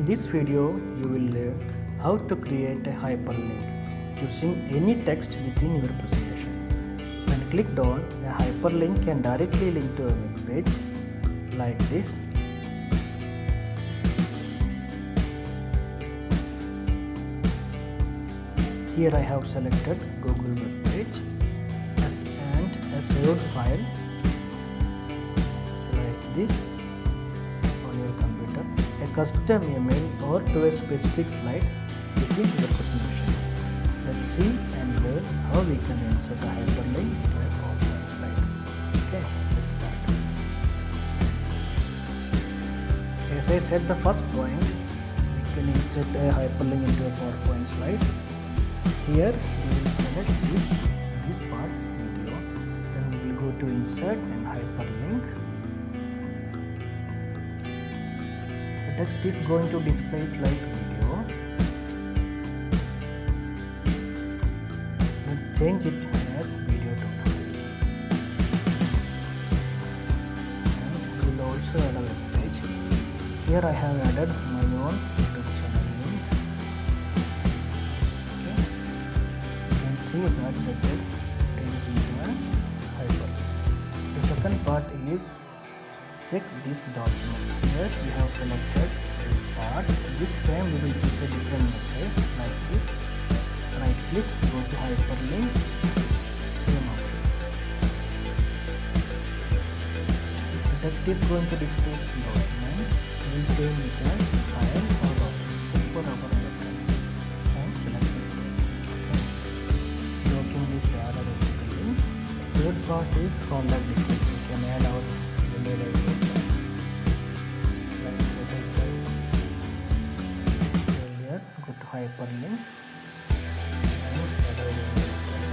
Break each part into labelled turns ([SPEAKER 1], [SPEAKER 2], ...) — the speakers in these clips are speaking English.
[SPEAKER 1] In this video, you will learn how to create a hyperlink using any text within your presentation. When clicked on, a hyperlink can directly link to a web page like this. Here I have selected Google web page and a saved file like this on your computer, a custom email or to a specific slide within your presentation. Let's see and learn how we can insert a hyperlink to a PowerPoint slide. Okay, let's start. As I said, the first point, we can insert a hyperlink into a PowerPoint slide. Here we will select this part video, then we will go to insert and hyperlink. The text is going to display like video. Let's change it as video tutorial. And we will also add a web page. Here I have added my own YouTube channel link. See that method turns into a hyperlink. The second part is check this document. Here we have selected a part. This time we will use a different method like this. Right click, go to hyperlink, same option. The text is going to display the document. We will change it as file or document. Just for our reference and select this one. Third part is contact details. We can add our email ID. Like as I said earlier, go to hyperlink and add our email address.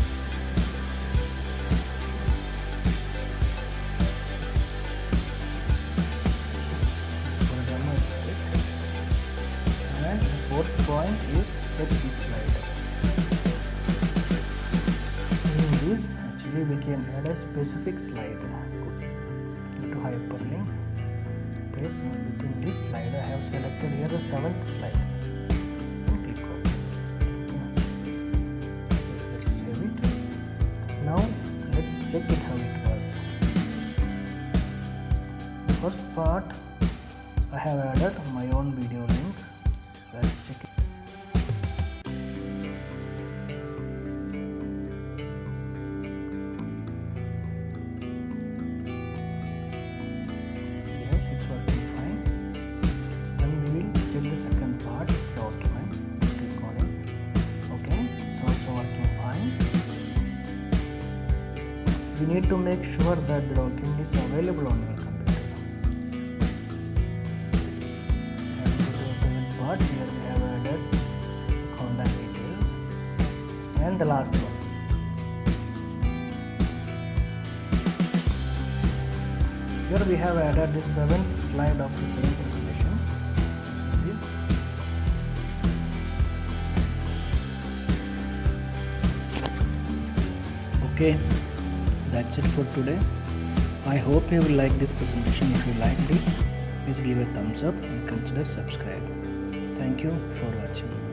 [SPEAKER 1] As for demo, and the fourth point is check this slider. We can add a specific slide. Go to hyperlink, place within this slide. I have selected here the 7th slide and click on it. Let's save it. Now let's check it how it works. The first part I have added my own video link. Let's check it. It's working fine. Then we will check the second part, document. Let's click on it. Okay, it's also working fine. We need to make sure that the document is available on your computer. And to the third part, here we have added contact details. And the last one. Here we have added the 7th slide of the same presentation. Okay, that's it for today. I hope you will like this presentation. If you liked it, please give a thumbs up and consider subscribe. Thank you for watching.